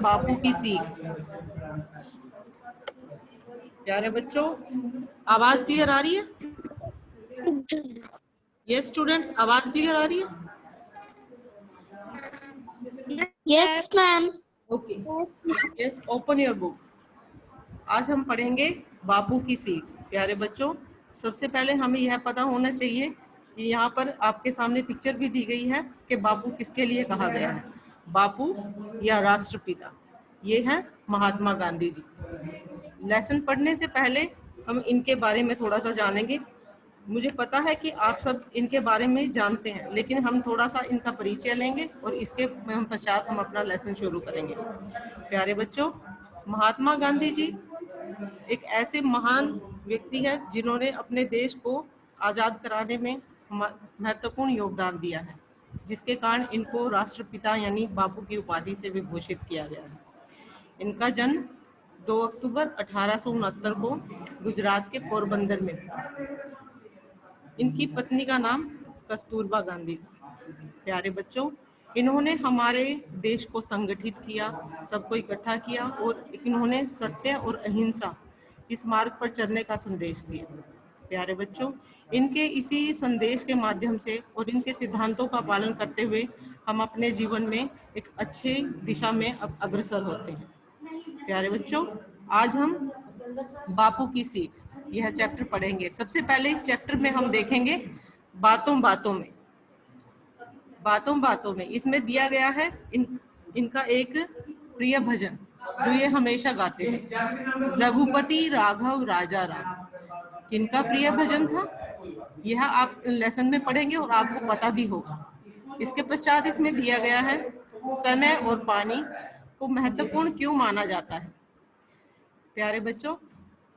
बापू की सीख। प्यारे बच्चों, आवाज क्लियर आ रही है? यस स्टूडेंट्स, आवाज क्लियर आ रही है? Yes ma'am. Okay, yes, open your book. आज हम पढ़ेंगे बापू की सीख। प्यारे बच्चों, सबसे पहले हमें यह पता होना चाहिए कि यहाँ पर आपके सामने पिक्चर भी दी गई है कि बापू किसके लिए कहा गया है। बापू या राष्ट्रपिता, ये है महात्मा गांधी जी। लेसन पढ़ने से पहले हम इनके बारे में थोड़ा सा जानेंगे। मुझे पता है कि आप सब इनके बारे में जानते हैं, लेकिन हम थोड़ा सा इनका परिचय लेंगे और इसके पश्चात हम अपना लेसन शुरू करेंगे। प्यारे बच्चों, महात्मा गांधी जी एक ऐसे महान व्यक्ति हैं जिन्होंने अपने देश को आज़ाद कराने में महत्वपूर्ण योगदान दिया है, जिसके कारण इनको राष्ट्रपिता यानी बापू की उपाधि से विभूषित किया गया है। इनका जन्म 2 अक्टूबर 1869 को गुजरात के पोरबंदर में हुआ। इनकी पत्नी का नाम कस्तूरबा गांधी था। प्यारे बच्चों, इन्होंने हमारे देश को संगठित किया, सबको इकट्ठा किया और इन्होंने सत्य और अहिंसा इस मार्ग पर चलने का संदेश दिया। प्यारे बच्चों, इनके इसी संदेश के माध्यम से और इनके सिद्धांतों का पालन करते हुए हम अपने जीवन में एक अच्छे दिशा में अग्रसर होते हैं। प्यारे बच्चों, आज हम बापू की सीख यह चैप्टर पढ़ेंगे। सबसे पहले इस चैप्टर में हम देखेंगे बातों बातों में। बातों बातों में इसमें दिया गया है इनका एक प्रिय भजन जो ये हमेशा गाते थे, रघुपति राघव राजा राम। किनका प्रिय भजन था यह आप लेसन में पढ़ेंगे और आपको पता भी होगा। इसके पश्चात इसमें दिया गया है समय और पानी को महत्वपूर्ण क्यों माना जाता है। प्यारे बच्चों,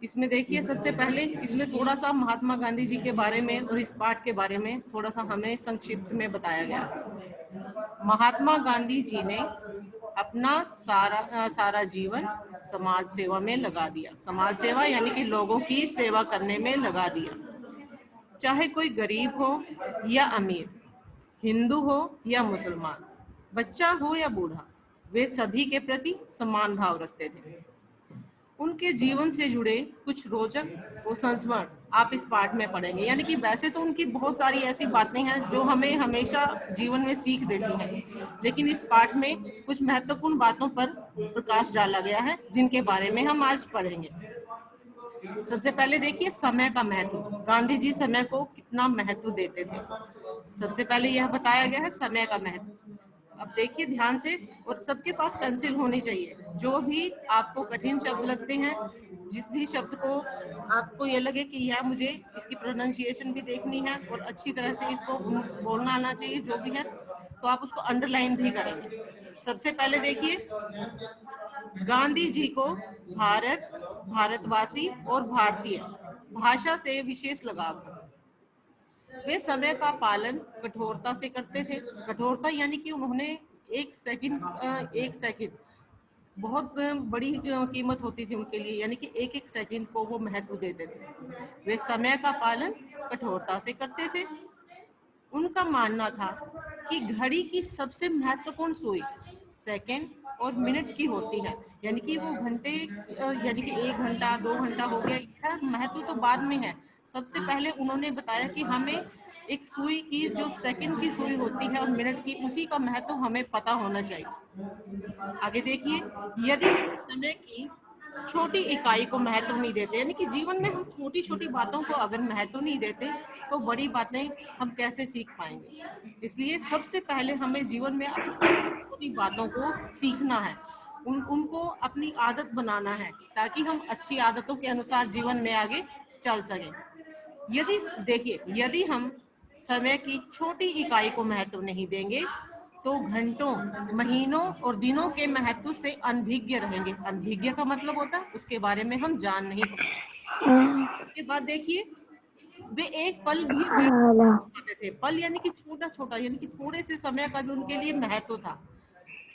इसमें देखिए सबसे पहले इसमें थोड़ा सा महात्मा गांधी जी के बारे में और इस पाठ के बारे में थोड़ा सा हमें संक्षिप्त में बताया गया। महात्मा गांधी जी ने अपना सारा जीवन समाज सेवा में लगा दिया। समाज सेवा यानी कि लोगों की सेवा करने में लगा दिया। चाहे कोई गरीब हो या अमीर, हिंदू हो या मुसलमान, बच्चा हो या बूढ़ा, वे सभी के प्रति समान भाव रखते थे। उनके जीवन से जुड़े कुछ रोचक और संस्मरण आप इस पाठ में पढ़ेंगे। यानी कि वैसे तो उनकी बहुत सारी ऐसी बातें हैं जो हमें हमेशा जीवन में सीख देती हैं, लेकिन इस पाठ में कुछ महत्वपूर्ण बातों पर प्रकाश डाला गया है जिनके बारे में हम आज पढ़ेंगे। सबसे पहले देखिए समय का महत्व। गांधी जी समय को कितना महत्व देते थे, सबसे पहले यह बताया गया है समय का महत्व। अब देखिए ध्यान से, और सबके पास पेंसिल होनी चाहिए। जो भी आपको कठिन शब्द लगते हैं, जिस भी शब्द को आपको ये लगे कि यह मुझे इसकी प्रोनाउंसिएशन भी देखनी है और अच्छी तरह से इसको बोलना आना चाहिए, जो भी है, तो आप उसको अंडरलाइन भी करेंगे। सबसे पहले देखिए, गांधी जी को भारत, भारतवासी और भारतीय भाषा से विशेष लगाव था। वे समय का पालन कठोरता से करते थे। कठोरता यानी कि उन्होंने एक सेकंड बहुत बड़ी कीमत होती थी उनके लिए, यानी कि एक एक सेकंड को वो महत्व देते थे। वे समय का पालन कठोरता से करते थे। उनका मानना था कि घड़ी की सबसे महत्वपूर्ण सुई सेकंड और मिनट की होती है। यानी कि वो घंटे, यानी कि 1 घंटा 2 घंटा हो गया, यह महत्व तो बाद में है। सबसे पहले उन्होंने बताया कि हमें एक सुई की जो सेकंड की सुई होती है और मिनट की, उसी का महत्व हमें पता होना चाहिए। आगे देखिए, यदि समय की छोटी इकाई को महत्व नहीं देते, यानी कि जीवन में हम छोटी छोटी बातों को अगर महत्व नहीं देते तो बड़ी बातें हम कैसे सीख पाएंगे। इसलिए सबसे पहले हमें जीवन में छोटी बातों को सीखना है, उनको अपनी आदत बनाना है, ताकि हम अच्छी आदतों के अनुसार जीवन में आगे चल सकें। यदि हम समय की छोटी इकाई को महत्व नहीं देंगे तो घंटों, महीनों और दिनों के महत्व से अनभिज्ञ रहेंगे। अनभिज्ञ का मतलब होता है उसके बारे में हम जान नहीं पाते। उसके बाद देखिए, वे एक पल भी पाते थे। पल यानी कि छोटा छोटा, यानी कि थोड़े से समय का जो उनके लिए महत्व था,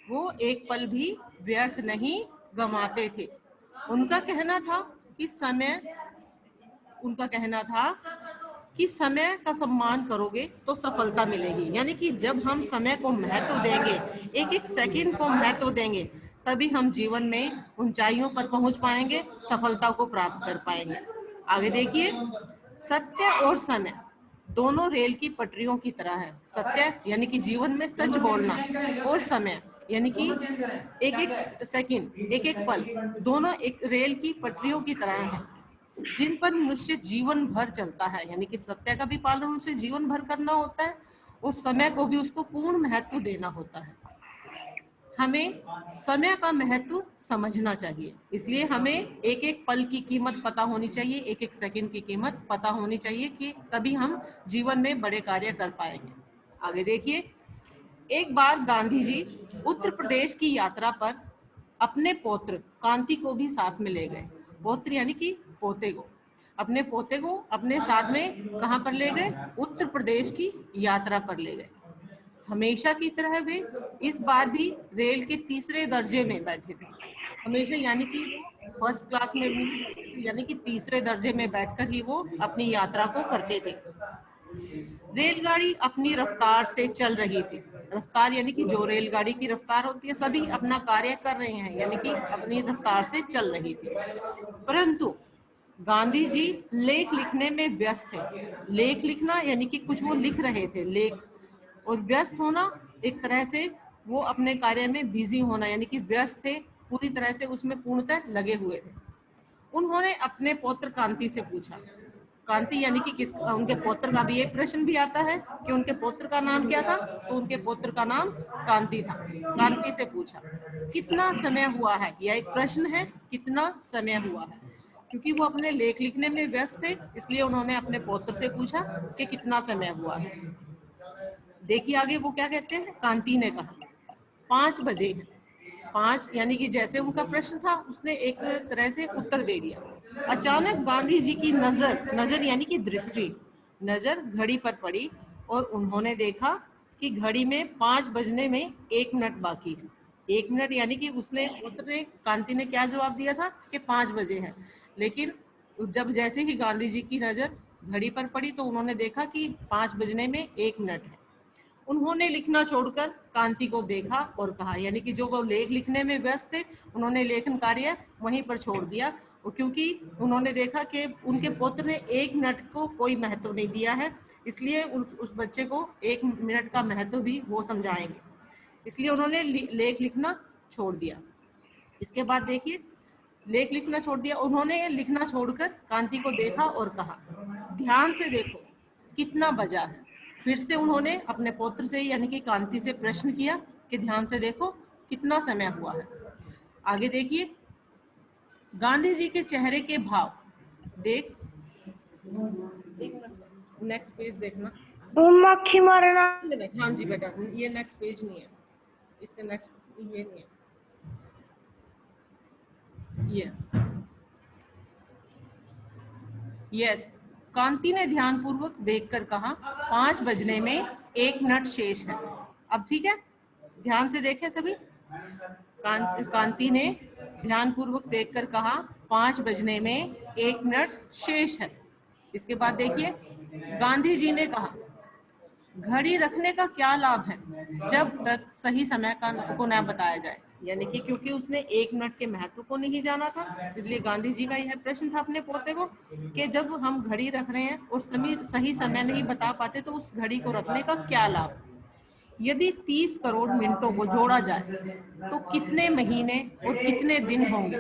वो एक पल भी व्यर्थ नहीं गंवाते थे। उनका कहना था कि समय का सम्मान करोगे तो सफलता मिलेगी। यानी कि जब हम समय को महत्व देंगे, एक एक सेकंड को महत्व देंगे, तभी हम जीवन में ऊंचाइयों पर पहुंच पाएंगे, सफलता को प्राप्त कर पाएंगे। आगे देखिए, सत्य और समय दोनों रेल की पटरियों की तरह है। सत्य यानी कि जीवन में सच बोलना, और समय यानी कि एक एक सेकंड, एक एक पल, दोनों एक रेल की पटरियों की तरह हैं, जिन पर मनुष्य जीवन भर चलता है। यानी कि सत्य का भी पालन उसे जीवन भर करना होता है, और समय को भी उसको पूर्ण महत्व देना होता है। हमें समय का महत्व समझना चाहिए, इसलिए हमें एक एक पल की कीमत पता होनी चाहिए, एक एक सेकंड की कीमत पता होनी चाहिए, कि तभी हम जीवन में बड़े कार्य कर पाएंगे। आगे देखिए, एक बार गांधी जी उत्तर प्रदेश की यात्रा पर अपने पौत्र कांति को भी साथ में ले गए। पौत्र यानी कि पोते को, अपने पोते को अपने साथ में कहां पर ले गए? उत्तर प्रदेश की यात्रा पर ले गए। हमेशा की तरह वे इस बार भी रेल के तीसरे दर्जे में बैठे थे। हमेशा यानी कि वो फर्स्ट क्लास में भी नहीं बैठते थे, यानी कि तीसरे दर्जे में बैठकर ही वो अपनी यात्रा को करते थे। रेलगाड़ी अपनी रफ्तार से चल रही थी। रफ्तार यानी कि जो रेलगाड़ी की रफ्तार होती है, सभी अपना कार्य कर रहे हैं, यानी कि अपनी रफ्तार से चल रही थी। परंतु गांधी जी लेख लिखने में व्यस्त थे। लेख लिखना यानी कि कुछ वो लिख रहे थे, लेख, और व्यस्त होना एक तरह से वो अपने कार्य में बिजी होना, यानी कि व्यस्त थे, पूरी तरह से उसमें पूर्णतः लगे हुए थे। उन्होंने अपने पौत्र कांति से पूछा। कांति यानी कि किस, उनके पौत्र का भी एक प्रश्न भी आता है कि उनके पौत्र का नाम क्या था, तो उनके पौत्र का नाम कांति था। कांति से पूछा कितना समय हुआ है, यह एक प्रश्न है, कितना समय हुआ है, क्योंकि वो अपने लेख लिखने में व्यस्त थे, इसलिए उन्होंने अपने पौत्र से पूछा कि कितना समय हुआ है। देखिए आगे वो क्या कहते हैं, कांति ने कहा 5 बजे हैं। 5 यानी कि जैसे उनका प्रश्न था, उसने एक तरह से उत्तर दे दिया। अचानक गांधी जी की नजर, नजर यानी कि दृष्टि, नजर घड़ी पर पड़ी, और उन्होंने देखा कि घड़ी में 5 बजने में 1 मिनट बाकी है। 1 मिनट यानी कि उसने, पुत्र ने, कांति ने क्या जवाब दिया था कि 5 बजे है, लेकिन जब जैसे ही गांधी जी की नजर घड़ी पर पड़ी, तो उन्होंने देखा कि 5 बजने में 1 मिनट है। उन्होंने लिखना छोड़कर कांति को देखा और कहा, यानी कि जो वो लेख लिखने में व्यस्त थे, उन्होंने लेखन कार्य वहीं पर छोड़ दिया, और क्योंकि उन्होंने देखा कि उनके पुत्र ने 1 मिनट को कोई महत्व नहीं दिया है, इसलिए उस बच्चे को 1 मिनट का महत्व भी वो समझाएंगे, इसलिए उन्होंने लेख लिखना छोड़ दिया। इसके बाद देखिए, लेख लिखना छोड़ दिया, उन्होंने लिखना छोड़कर कांति को देखा और कहा, ध्यान से देखो कितना बजा है। फिर से उन्होंने अपने पौत्र से यानी कि कांति से प्रश्न किया कि ध्यान से देखो कितना समय हुआ है। आगे देखिए, गांधी जी के चेहरे के भाव देख, एक मिनट, नेक्स्ट पेज देखना। मक्खी मारना। हाँ जी बेटा, ये नेक्स्ट पेज नहीं है, इससे नेक्स्ट ये नहीं है, ये यस। कांति ने ध्यानपूर्वक देखकर कहा, 5 बजने में 1 मिनट शेष है। अब ठीक है, ध्यान से देखें सभी। कांति ने ध्यानपूर्वक देखकर कहा, 5 बजने में 1 मिनट शेष है। इसके बाद देखिए, गांधी जी ने कहा, घड़ी रखने का क्या लाभ है जब तक सही समय को न बताया जाए। यानी कि क्योंकि उसने 1 मिनट के महत्व को नहीं जाना था, इसलिए गांधी जी का यह प्रश्न था अपने पोते को कि जब हम घड़ी रख रहे हैं और सही समय नहीं बता पाते, तो उस घड़ी को रखने का क्या लाभ। यदि 30 करोड़ मिनटों को जोड़ा जाए तो कितने महीने और कितने दिन होंगे।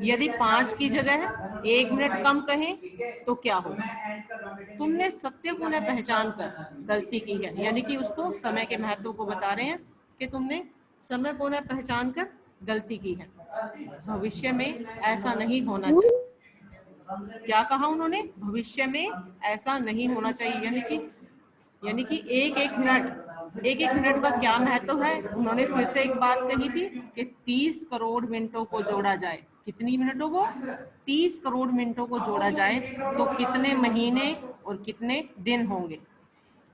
यदि 5 की जगह 1 मिनट कम कहें तो क्या होगा। तुमने सत्य को न पहचान कर गलती की है, यानी कि उसको समय के महत्व को बता रहे हैं कि तुमने समय को न पहचान कर गलती की है। भविष्य में ऐसा नहीं होना चाहिए। क्या कहा उन्होंने, भविष्य में ऐसा नहीं होना चाहिए, यानी कि एक एक मिनट का क्या महत्व है। उन्होंने फिर से एक बात कही थी कि 30 करोड़ मिनटों को जोड़ा जाए, कितनी मिनटों को, 30 करोड़ मिनटों को जोड़ा जाए तो कितने महीने और कितने दिन होंगे।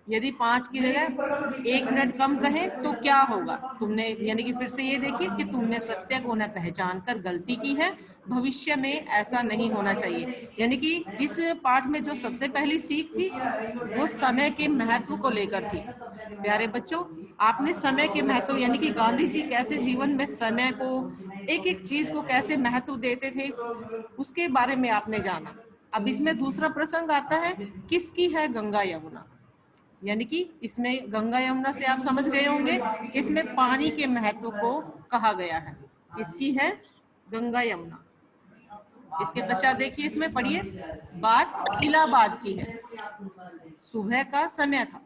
यदि 5 की जगह 1 मिनट कम कहें तो क्या होगा? तुमने यानी कि फिर से ये देखिए कि तुमने सत्य को न पहचान कर गलती की है, भविष्य में ऐसा नहीं होना चाहिए। यानी कि इस पाठ में जो सबसे पहली सीख थी वो समय के महत्व को लेकर थी। प्यारे बच्चों, आपने समय के महत्व यानी कि गांधी जी कैसे जीवन में समय को, एक एक चीज को कैसे महत्व देते थे, उसके बारे में आपने जाना। अब इसमें दूसरा प्रसंग आता है, किसकी है गंगा यमुना। यानी कि इसमें गंगा यमुना से आप समझ गए होंगे कि इसमें पानी के महत्व को कहा गया है। किसकी है? गंगा यमुना। इसके पश्चात देखिए, इसमें पढ़िए, बात इलाहाबाद की है। सुबह का समय था।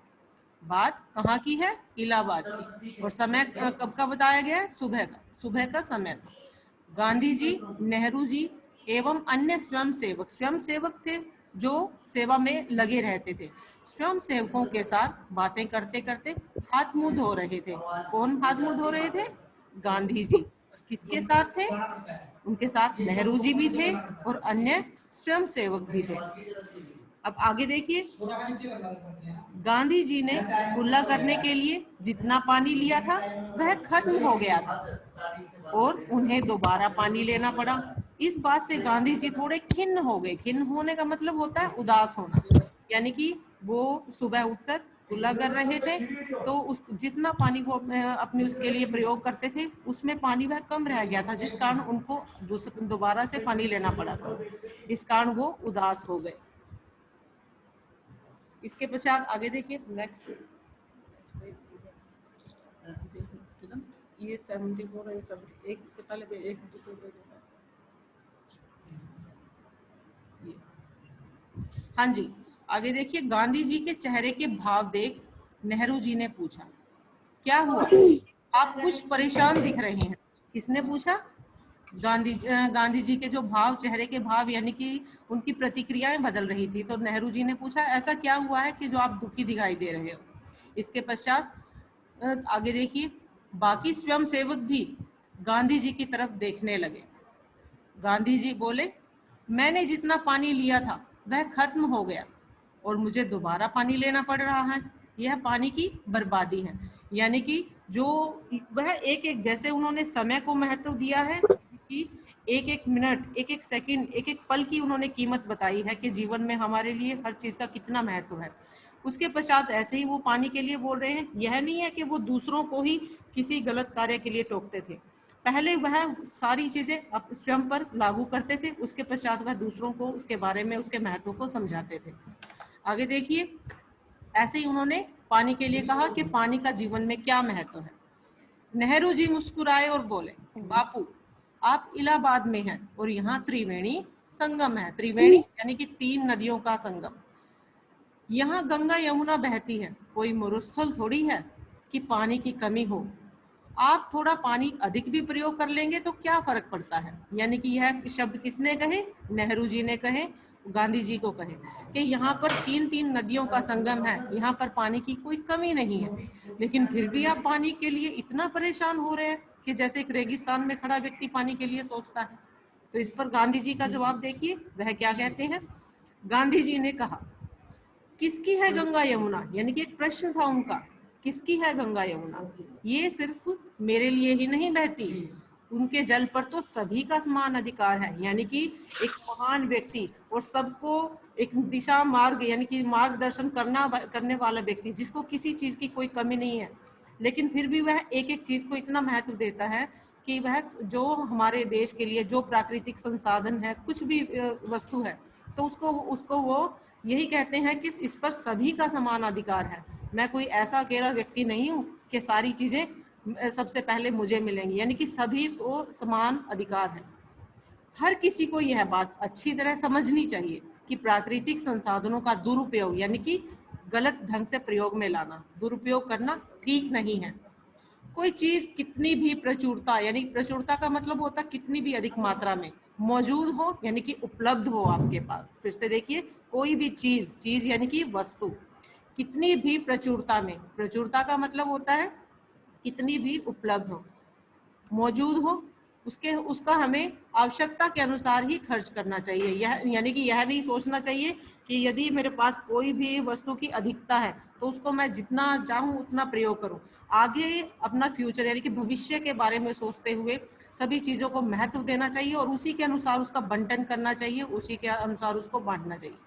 बात कहाँ की है? इलाहाबाद की। और समय कब का बताया गया है? सुबह का। सुबह का समय था। गांधी जी, नेहरू जी एवं अन्य स्वयं सेवक थे जो सेवा में लगे रहते थे। स्वयं सेवकों के साथ बातें करते करते हाथ मुंह धो रहे थे। कौन हाथ मुंह धो रहे थे? गांधी जी। किसके साथ थे? उनके साथ नेहरू जी भी थे और अन्य स्वयं सेवक भी थे। अब आगे देखिए, गांधी जी ने कुल्ला करने के लिए जितना पानी लिया था वह खत्म हो गया था और उन्हें दोबारा पानी लेना पड़ा। इस बात से गांधी जी थोड़े खिन्न हो गए। खिन्न होने का मतलब होता है उदास होना। यानी कि वो सुबह उठकर कुल्ला कर रहे थे तो उस जितना पानी वो अपने उसके लिए प्रयोग करते थे उसमें पानी वह कम रह गया था, जिस कारण उनको दोबारा से पानी लेना पड़ा था। इस कारण वो उदास हो गए। इसके पश्चात आगे देखिए, नेक्स्ट ये 74 है, सब एक से पहले एक दूसरे पेज होगा ये। हाँ जी, आगे देखिए, गांधी जी के चेहरे के भाव देख नेहरू जी ने पूछा, क्या हुआ? आप कुछ परेशान दिख रहे हैं। किसने पूछा? गांधी जी के जो भाव, चेहरे के भाव यानी कि उनकी प्रतिक्रियाएं बदल रही थी, तो नेहरू जी ने पूछा, ऐसा क्या हुआ है कि जो आप दुखी दिखाई दे रहे हो? इसके पश्चात आगे देखिए, बाकी स्वयं सेवक भी गांधी जी की तरफ देखने लगे। गांधी जी बोले, मैंने जितना पानी लिया था वह खत्म हो गया और मुझे दोबारा पानी लेना पड़ रहा है। यह पानी की बर्बादी है। यानी कि जो वह एक एक, जैसे उन्होंने समय को महत्व दिया है कि एक एक मिनट, एक एक सेकंड, एक एक पल की उन्होंने कीमत बताई है कि जीवन में हमारे लिए हर चीज का कितना महत्व है। उसके पश्चात ऐसे ही वो पानी के लिए बोल रहे हैं। यह नहीं है कि वो दूसरों को ही किसी गलत कार्य के लिए टोकते थे, पहले वह सारी चीजें स्वयं पर लागू करते थे, उसके पश्चात वह दूसरों को उसके बारे में, उसके महत्व को समझाते थे। आगे देखिए, ऐसे ही उन्होंने पानी के लिए कहा कि पानी का जीवन में क्या महत्व है। नेहरू जी मुस्कुराए और बोले, बापू आप इलाहाबाद में हैं और यहाँ त्रिवेणी संगम है। त्रिवेणी यानी कि 3 नदियों का संगम। यहाँ गंगा यमुना बहती है, कोई मरुस्थल थोड़ी है कि पानी की कमी हो। आप थोड़ा पानी अधिक भी प्रयोग कर लेंगे तो क्या फर्क पड़ता है। यानी कि यह शब्द किसने कहे? नेहरू जी ने कहे, गांधी जी को कहे कि यहाँ पर 3 नदियों का संगम है, यहाँ पर पानी की कोई कमी नहीं है, लेकिन फिर भी आप पानी के लिए इतना परेशान हो रहे हैं कि जैसे एक रेगिस्तान में खड़ा व्यक्ति पानी के लिए सोचता है। तो इस पर गांधी जी का जवाब देखिए, वह क्या कहते हैं। गांधी जी ने कहा, किसकी है गंगा यमुना? यानी कि एक प्रश्न था उनका, किसकी है गंगा यमुना? ये सिर्फ मेरे लिए ही नहीं बहती, उनके जल पर तो सभी का समान अधिकार है। यानी कि एक महान व्यक्ति और सबको एक दिशा मार्ग यानी कि मार्गदर्शन करने वाला व्यक्ति, जिसको किसी चीज की कोई कमी नहीं है, लेकिन फिर भी वह एक एक चीज को इतना महत्व देता है कि वह जो हमारे देश के लिए जो प्राकृतिक संसाधन है, कुछ भी वस्तु है, तो उसको वो यही कहते हैं कि इस पर सभी का समान अधिकार है। मैं कोई ऐसा अकेला व्यक्ति नहीं हूँ कि सारी चीजें सबसे पहले मुझे मिलेंगी। यानी कि सभी को समान अधिकार है। हर किसी को यह बात अच्छी तरह समझनी चाहिए कि प्राकृतिक संसाधनों का दुरुपयोग यानी कि गलत ढंग से प्रयोग में लाना, दुरुपयोग करना ठीक नहीं है। कोई चीज कितनी भी प्रचुरता, यानी प्रचुरता का मतलब होता है कितनी भी अधिक मात्रा में मौजूद हो, यानी कि उपलब्ध हो आपके पास। फिर से देखिए, कोई भी चीज यानी कि वस्तु कितनी भी प्रचुरता में, प्रचुरता का मतलब होता है कितनी भी उपलब्ध हो, मौजूद हो, उसका हमें आवश्यकता के अनुसार ही खर्च करना चाहिए। यह यानी कि यह नहीं सोचना चाहिए कि यदि मेरे पास कोई भी वस्तु की अधिकता है तो उसको मैं जितना चाहूँ उतना प्रयोग करूँ। आगे अपना फ्यूचर यानी कि भविष्य के बारे में सोचते हुए सभी चीज़ों को महत्व देना चाहिए और उसी के अनुसार उसका बंटन करना चाहिए, उसी के अनुसार उसको बांटना चाहिए।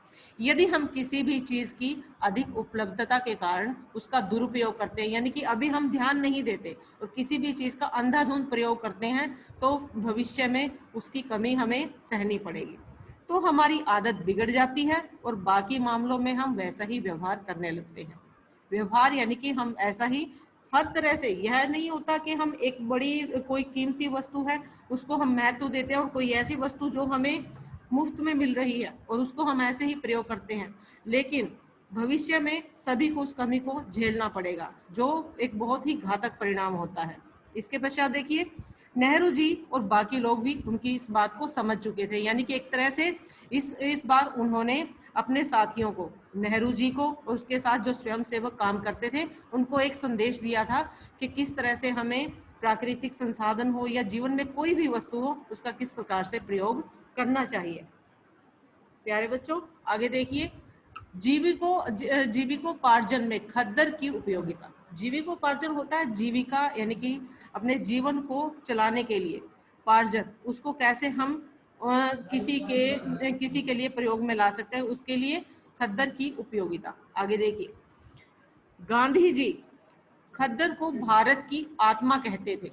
यदि हम किसी भी चीज़ की अधिक उपलब्धता के कारण उसका दुरुपयोग करते हैं, यानी कि अभी हम ध्यान नहीं देते और किसी भी चीज़ का अंधाधुंध प्रयोग करते हैं, तो भविष्य में उसकी कमी हमें सहनी पड़ेगी। तो हमारी आदत बिगड़ जाती है और बाकी मामलों में हम वैसा ही व्यवहार करने लगते हैं। व्यवहार यानी कि हम ऐसा ही हर तरह से, यह नहीं होता कि हम एक बड़ी कोई कीमती वस्तु है उसको हम महत्व देते हैं और कोई ऐसी वस्तु जो हमें मुफ्त में मिल रही है और उसको हम ऐसे ही प्रयोग करते हैं, लेकिन भविष्य में सभी को उस कमी को झेलना पड़ेगा, जो एक बहुत ही घातक परिणाम होता है। इसके पश्चात देखिए, नेहरू जी और बाकी लोग भी उनकी इस बात को समझ चुके थे, यानी कि एक तरह से इस बार उन्होंने अपने साथियों को, नेहरू जी को और उसके साथ जो स्वयंसेवक काम करते थे, उनको एक संदेश दिया था कि किस तरह से हमें प्राकृतिक संसाधन हो या जीवन में कोई भी वस्तु हो उसका किस प्रकार से प्रयोग करना चाहिए। प्यारे बच्चों, आगे देखिए, जीविकोपार्जन में खद्दर की उपयोगिता। जीविकोपार्जन होता है जीविका यानी कि अपने जीवन को चलाने के लिए, पार्जन उसको कैसे हम किसी के लिए प्रयोग में ला सकते हैं, उसके लिए खद्दर की उपयोगिता। आगे देखिए, गांधी जी खद्दर को भारत की आत्मा कहते थे।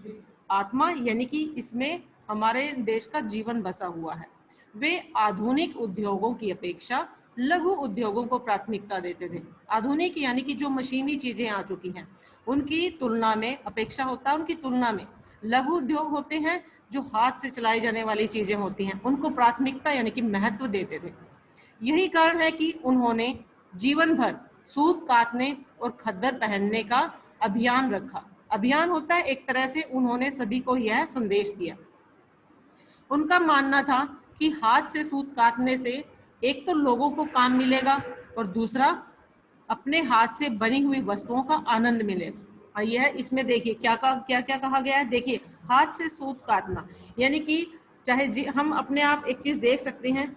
आत्मा यानी कि इसमें हमारे देश का जीवन बसा हुआ है। वे आधुनिक उद्योगों की अपेक्षा लघु उद्योगों को प्राथमिकता देते थे। आधुनिक यानी कि जो मशीनी चीजें आ चुकी हैं उनकी तुलना में, अपेक्षा होता है उनकी तुलना में, लघु उद्योग होते हैं जो हाथ से चलाई जाने वाली चीजें होती हैं, उनको प्राथमिकता यानी कि महत्व देते थे। यही कारण है कि उन्होंने जीवन भर सूत काटने और खद्दर पहनने का अभियान रखा। अभियान होता है एक तरह से, उन्होंने सभी को यह संदेश दिया। उनका मानना था कि हाथ से सूत काटने से एक तो लोगों को काम मिलेगा और दूसरा अपने हाथ से बनी हुई वस्तुओं का आनंद मिलेगा। और यह इसमें देखिए क्या क्या कहा गया है। देखिए, हाथ से सूत काटना यानी कि चाहे हम अपने आप एक चीज देख सकते हैं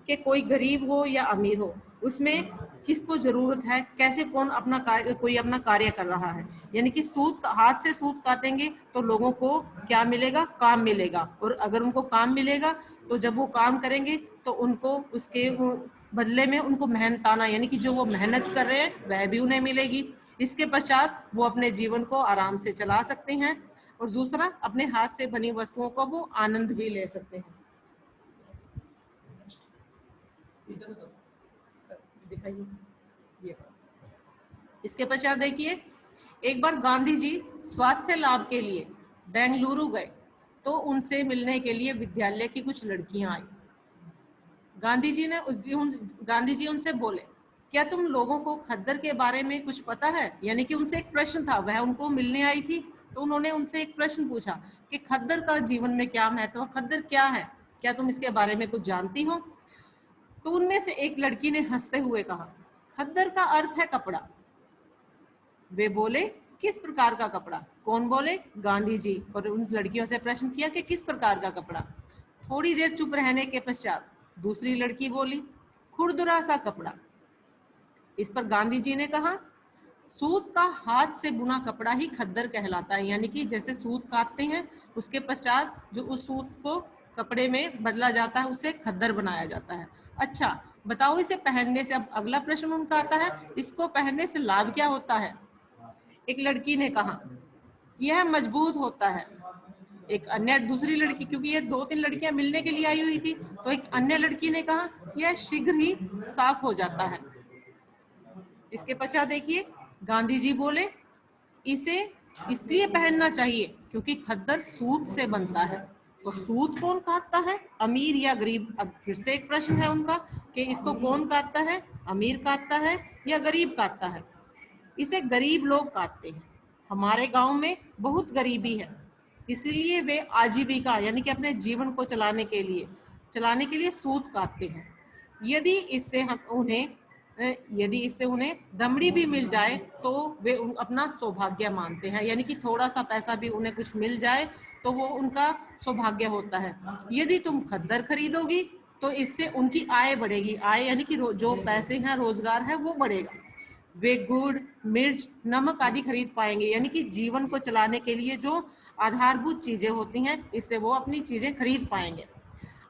कि कोई गरीब हो या अमीर हो, उसमें किसको जरूरत है, कैसे कौन अपना कार्य, कोई अपना कार्य कर रहा है, यानी कि हाथ से सूत काटेंगे तो लोगों को क्या मिलेगा, काम मिलेगा। और अगर उनको काम मिलेगा तो जब वो काम करेंगे तो उनको उसके बदले में उनको मेहनताना यानी कि जो वो मेहनत कर रहे हैं वह भी उन्हें मिलेगी। इसके पश्चात वो अपने जीवन को आराम से चला सकते हैं और दूसरा अपने हाथ से बनी वस्तुओं को वो आनंद भी ले सकते हैं। दिखाइए ये। इसके पश्चात देखिए, एक बार गांधी जी स्वास्थ्य लाभ के लिए बेंगलुरु गए तो उनसे मिलने के लिए विद्यालय की कुछ लड़कियां आई। गांधी जी उनसे बोले, क्या तुम लोगों को खद्दर के बारे में कुछ पता है? यानी कि उनसे एक प्रश्न था, वह उनको मिलने आई थी तो उन्होंने उनसे एक प्रश्न पूछा कि खद्दर का जीवन में क्या महत्व, खद्दर क्या है, क्या तुम इसके बारे में कुछ जानती हो? तो उनमें से एक लड़की ने हंसते हुए कहा, खद्दर का अर्थ है कपड़ा। वे बोले, किस प्रकार का कपड़ा? कौन बोले? गांधी जी। और उन लड़कियों से प्रश्न किया कि किस प्रकार का कपड़ा। थोड़ी देर चुप रहने के पश्चात दूसरी लड़की बोली, खुरदुरा सा कपड़ा। इस पर गांधी जी ने कहा, सूत का हाथ से बुना कपड़ा ही खद्दर कहलाता है, यानी कि जैसे सूत काटते हैं उसके पश्चात जो उस सूत को कपड़े में बदला जाता है उसे खद्दर बनाया जाता है। अच्छा बताओ, इसे पहनने से, अब अगला प्रश्न उनका आता है, इसको पहनने से लाभ क्या होता है? एक लड़की ने कहा, यह मजबूत होता है। एक अन्य दूसरी लड़की, क्योंकि ये 2-3 लड़कियां मिलने के लिए आई हुई थी, तो एक अन्य लड़की ने कहा, यह शीघ्र ही साफ हो जाता है। इसके पश्चात देखिए, गांधी जी बोले, इसे इसलिए पहनना चाहिए क्योंकि खद्दर सूत से बनता है। तो सूत कौन काटता है, अमीर या गरीब? अब फिर से एक प्रश्न है उनका कि इसको कौन काटता है, अमीर काटता है या गरीब काटता है? इसे गरीब लोग काटते हैं। हमारे गांव में बहुत गरीबी है, इसलिए वे आजीविका यानी कि अपने जीवन को चलाने के लिए सूत काटते हैं। यदि इससे उन्हें दमड़ी भी मिल जाए तो वे अपना सौभाग्य मानते हैं, यानी कि थोड़ा सा पैसा भी उन्हें कुछ मिल जाए तो वो उनका सौभाग्य होता है। यदि तुम खद्दर खरीदोगी तो इससे उनकी आय बढ़ेगी। आय यानी कि जो पैसे हैं, रोजगार है, वो बढ़ेगा। वे गुड़, मिर्च, नमक आदि खरीद पाएंगे, यानी कि जीवन को चलाने के लिए जो आधारभूत चीजें होती हैं, इससे वो अपनी चीजें खरीद पाएंगे।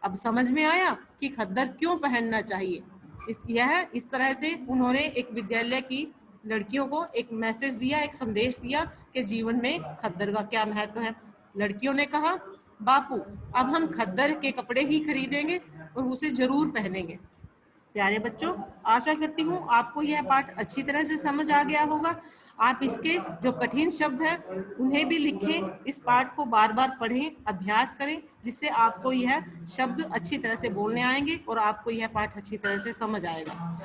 अब समझ में आया कि खद्दर क्यों पहनना चाहिए। इस तरह से उन्होंने एक विद्यालय की लड़कियों को एक मैसेज दिया, एक संदेश दिया कि जीवन में खद्दर का क्या महत्व है। लड़कियों ने कहा, बापू अब हम खद्दर के कपड़े ही खरीदेंगे और उसे जरूर पहनेंगे। प्यारे बच्चों, आशा करती हूँ आपको यह पाठ अच्छी तरह से समझ आ गया होगा। आप इसके जो कठिन शब्द हैं उन्हें भी लिखें, इस पाठ को बार बार पढ़ें, अभ्यास करें, जिससे आपको यह शब्द अच्छी तरह से बोलने आएंगे और आपको यह पाठ अच्छी तरह से समझ आएगा।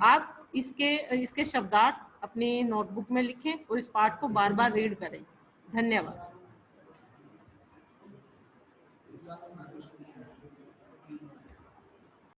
आप इसके शब्दार्थ अपनी नोटबुक में लिखें और इस पाठ को बार बार रीड करें। धन्यवाद।